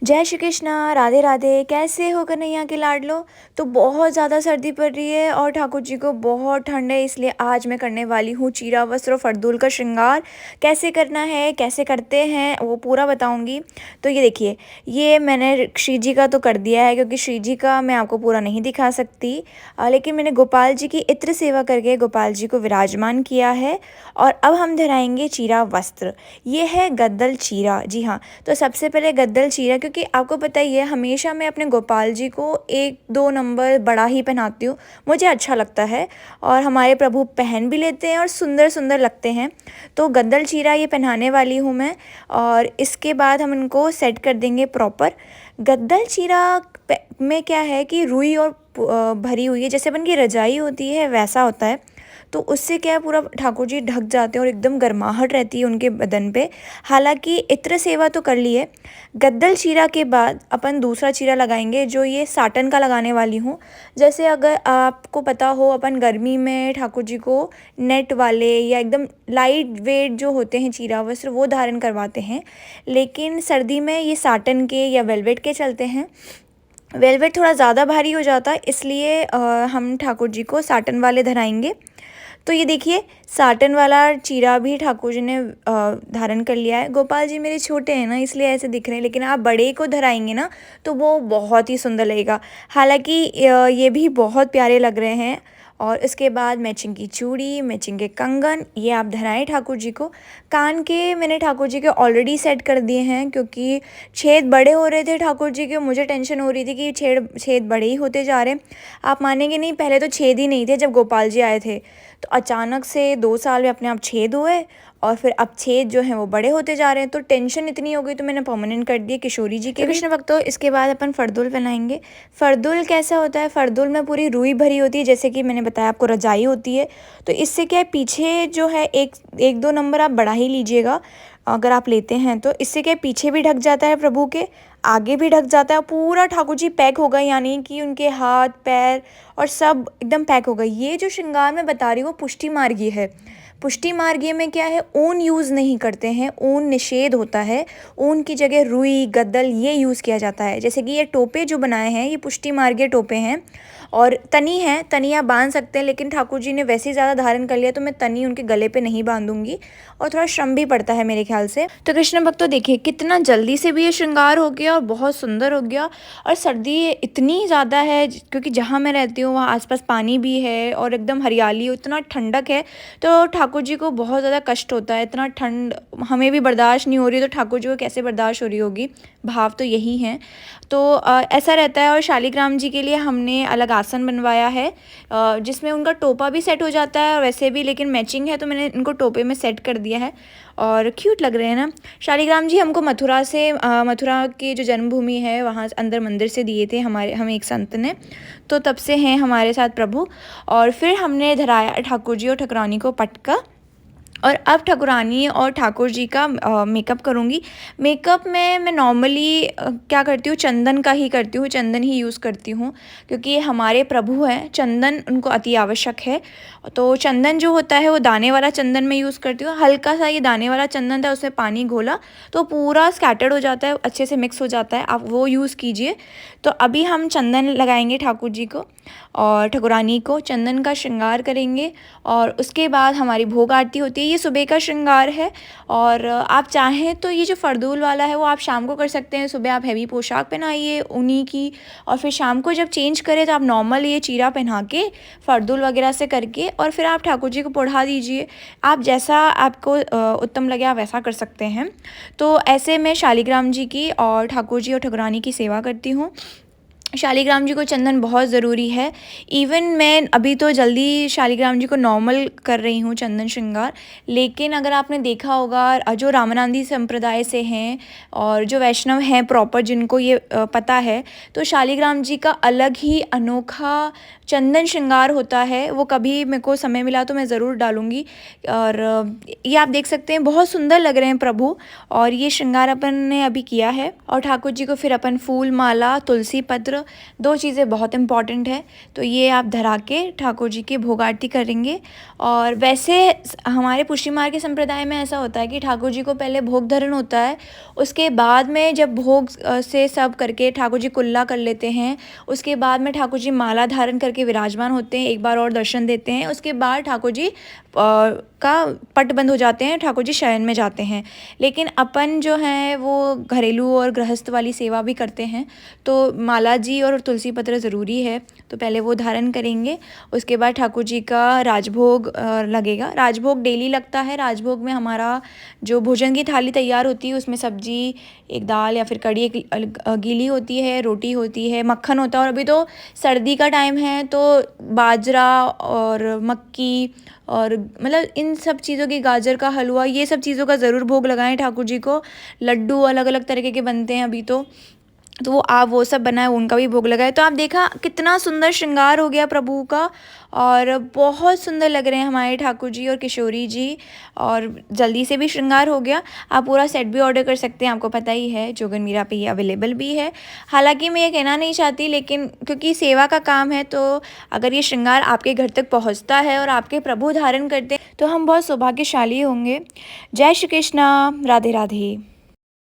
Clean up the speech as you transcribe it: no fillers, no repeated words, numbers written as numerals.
जय श्री कृष्णा, राधे राधे। कैसे हो कन्हैया के लाडलो। तो बहुत ज़्यादा सर्दी पड़ रही है और ठाकुर जी को बहुत ठंड है, इसलिए आज मैं करने वाली हूँ चीरा वस्त्र और फरदूल का श्रृंगार। कैसे करना है, कैसे करते हैं, वो पूरा बताऊँगी। तो ये देखिए, ये मैंने श्री जी का तो कर दिया है, क्योंकि श्री जी का मैं आपको पूरा नहीं दिखा सकती। लेकिन मैंने गोपाल जी की इत्र सेवा करके गोपाल जी को विराजमान किया है। और अब हम धराएंगे चीरा वस्त्र। ये है गद्दल चीरा, जी हाँ। तो सबसे पहले गद्दल चीरा, क्योंकि आपको पता ही है हमेशा मैं अपने गोपाल जी को 1-2 नंबर बड़ा ही पहनाती हूँ, मुझे अच्छा लगता है। और हमारे प्रभु पहन भी लेते हैं और सुंदर सुंदर लगते हैं। तो गद्दल चीरा ये पहनाने वाली हूँ मैं। और इसके बाद हम इनको सेट कर देंगे प्रॉपर। गद्दल चीरा में क्या है कि रुई और भरी हुई है, जैसे अपन की रजाई होती है वैसा होता है। तो उससे क्या है, पूरा ठाकुर जी ढक जाते हैं और एकदम गर्माहट रहती है उनके बदन पे। हालांकि इत्र सेवा तो कर ली है। गद्दल चीरा के बाद अपन दूसरा चीरा लगाएंगे, जो ये साटन का लगाने वाली हूँ। जैसे अगर आपको पता हो, अपन गर्मी में ठाकुर जी को नेट वाले या एकदम लाइट वेट जो होते हैं चीरा वस्त्र वो धारण करवाते हैं, लेकिन सर्दी में ये साटन के या वेलवेट के चलते हैं। वेलवेट थोड़ा ज़्यादा भारी हो जाता है, इसलिए हम ठाकुर जी को साटन वाले धराएंगे। तो ये देखिए, साटन वाला चीरा भी ठाकुर जी ने धारण कर लिया है। गोपाल जी मेरे छोटे हैं ना, इसलिए ऐसे दिख रहे हैं, लेकिन आप बड़े को धराएंगे ना तो वो बहुत ही सुंदर लगेगा। हालांकि ये भी बहुत प्यारे लग रहे हैं। और इसके बाद मैचिंग की चूड़ी, मैचिंग के कंगन, ये आप धराएं ठाकुर जी को। कान के मैंने ठाकुर जी के ऑलरेडी सेट कर दिए हैं, क्योंकि छेद बड़े हो रहे थे ठाकुर जी के। मुझे टेंशन हो रही थी कि छेद बड़े ही होते जा रहे हैं। आप मानेंगे नहीं, पहले तो छेद ही नहीं थे जब गोपाल जी आए थे। तो अचानक से 2 साल में अपने आप छेद हुए, और फिर अब छेद जो हैं वो बड़े होते जा रहे हैं। तो टेंशन इतनी हो गई, तो मैंने परमानेंट कर दिए किशोरी जी के कृष्ण भक्तों। इसके बाद अपन फरदुल पहनाएंगे। फरदुल कैसा होता है, फरदुल में पूरी रुई भरी होती है, जैसे कि मैंने बताया आपको रजाई होती है। तो इससे क्या है, पीछे जो है एक 2 नंबर आप बढ़ा ही लीजिएगा अगर आप लेते हैं तो। इससे क्या है, पीछे भी ढक जाता है प्रभु के, आगे भी ढक जाता है। पूरा ठाकुर जी पैक हो गए, यानी कि उनके हाथ पैर और सब एकदम पैक हो गए। ये जो श्रृंगार मैं बता रही हूँ वो पुष्टि मार्गीय है। पुष्टि मार्गीय में क्या है, ऊन यूज़ नहीं करते हैं, ऊन निषेध होता है। ऊन की जगह रुई गद्दल ये यूज़ किया जाता है। जैसे कि ये टोपे जो बनाए हैं ये पुष्टि मार्गीय टोपे हैं। और तनी है, तनी आप बांध सकते हैं, लेकिन ठाकुर जी ने वैसे ही ज़्यादा धारण कर लिया तो मैं तनी उनके गले पे नहीं बांधूंगी, और थोड़ा श्रम भी पड़ता है मेरे ख्याल से। तो कृष्ण भक्तों देखिए, कितना जल्दी से भी ये श्रृंगार हो गया और बहुत सुंदर हो गया। और सर्दी इतनी ज़्यादा है, क्योंकि जहाँ मैं रहती हूँ वहाँ आसपास पानी भी है और एकदम हरियाली, इतना ठंडक है। तो ठाकुर जी को बहुत ज़्यादा कष्ट होता है, इतना ठंड हमें भी बर्दाश्त नहीं हो रही, तो ठाकुर जी को कैसे बर्दाश्त हो रही होगी। भाव तो यही है। तो ऐसा रहता है। और शालिग्राम जी के लिए हमने अलग आसन बनवाया है, जिसमें उनका टोपा भी सेट हो जाता है वैसे भी, लेकिन मैचिंग है तो मैंने इनको टोपे में सेट कर दिया है। और क्यूट लग रहे हैं ना। शालिग्राम जी हमको मथुरा से, मथुरा की जो जन्मभूमि है वहाँ अंदर मंदिर से दिए थे हमें एक संत ने। तो तब से हैं हमारे साथ प्रभु। और फिर हमने धराया ठाकुर जी और ठाकुरानी को पटका। और अब ठाकुरानी और ठाकुर जी का मेकअप करूँगी। मेकअप में मैं नॉर्मली क्या करती हूँ, चंदन का ही करती हूँ, चंदन ही यूज़ करती हूँ, क्योंकि ये हमारे प्रभु हैं, चंदन उनको अति आवश्यक है। तो चंदन जो होता है वो दाने वाला चंदन में यूज़ करती हूँ। हल्का सा ये दाने वाला चंदन था, उसमें पानी घोला तो पूरा स्कैटर्ड हो जाता है, अच्छे से मिक्स हो जाता है, आप वो यूज़ कीजिए। तो अभी हम चंदन लगाएंगे ठाकुर जी को और ठाकुरानी को, चंदन का श्रृंगार करेंगे। और उसके बाद हमारी भोग आरती होती है। ये सुबह का श्रृंगार है। और आप चाहें तो ये जो फरदूल वाला है वो आप शाम को कर सकते हैं। सुबह आप हैवी पोशाक पहनाइए ऊनी की, और फिर शाम को जब चेंज करें तो आप नॉर्मल ये चीरा पहना के फरदूल वगैरह से करके, और फिर आप ठाकुर जी को पढ़ा दीजिए। आप जैसा आपको उत्तम लगे आप वैसा कर सकते हैं। तो ऐसे मैं शालिग्राम जी की और ठाकुर जी और ठाकुरानी की सेवा करती हूँ। शालिग्राम जी को चंदन बहुत ज़रूरी है। इवन मैं अभी तो जल्दी शालिग्राम जी को नॉर्मल कर रही हूँ चंदन श्रृंगार, लेकिन अगर आपने देखा होगा जो रामानंदी संप्रदाय से हैं और जो वैष्णव हैं प्रॉपर, जिनको ये पता है, तो शालिग्राम जी का अलग ही अनोखा चंदन श्रृंगार होता है। वो कभी मेरे को समय मिला तो मैं ज़रूर डालूँगी। और ये आप देख सकते हैं, बहुत सुंदर लग रहे हैं प्रभु। और ये श्रृंगार अपन ने अभी किया है। और ठाकुर जी को फिर अपन फूल माला, तुलसी पत्र दो चीज़ें बहुत इम्पॉर्टेंट है, तो ये आप धरा के ठाकुर जी की भोग आरती करेंगे। और वैसे हमारे पुष्टि मार्ग के संप्रदाय में ऐसा होता है कि ठाकुर जी को पहले भोग धरण होता है, उसके बाद में जब भोग से सब करके ठाकुर जी कुल्ला कर लेते हैं, उसके बाद में ठाकुर जी माला धारण करके विराजमान होते हैं, एक बार और दर्शन देते हैं, उसके बाद ठाकुर जी का पट बंद हो जाते हैं, ठाकुर जी शयन में जाते हैं। लेकिन अपन जो हैं वो घरेलू और गृहस्थ वाली सेवा भी करते हैं, तो माला जी और तुलसी पत्र ज़रूरी है, तो पहले वो धारण करेंगे। उसके बाद ठाकुर जी का राजभोग लगेगा। राजभोग डेली लगता है। राजभोग में हमारा जो भोजन की थाली तैयार होती है उसमें सब्जी, एक दाल या फिर कढ़ी, एक गीली होती है, रोटी होती है, मक्खन होता है। और अभी तो सर्दी का टाइम है तो बाजरा और मक्की और मतलब इन सब चीज़ों की, गाजर का हलवा, ये सब चीज़ों का ज़रूर भोग लगाएं ठाकुर जी को। लड्डू अलग अलग तरीके के बनते हैं अभी तो वो आप वो सब बनाए, उनका भी भोग लगाए। तो आप देखा कितना सुंदर श्रृंगार हो गया प्रभु का, और बहुत सुंदर लग रहे हैं हमारे ठाकुर जी और किशोरी जी, और जल्दी से भी श्रृंगार हो गया। आप पूरा सेट भी ऑर्डर कर सकते हैं, आपको पता ही है जोगन मीरा पे ये अवेलेबल भी है। हालांकि मैं ये कहना नहीं चाहती, लेकिन क्योंकि सेवा का काम है, तो अगर ये श्रृंगार आपके घर तक पहुँचता है और आपके प्रभु धारण करते हैं तो हम बहुत सौभाग्यशाली होंगे। जय श्री कृष्णा, राधे राधे।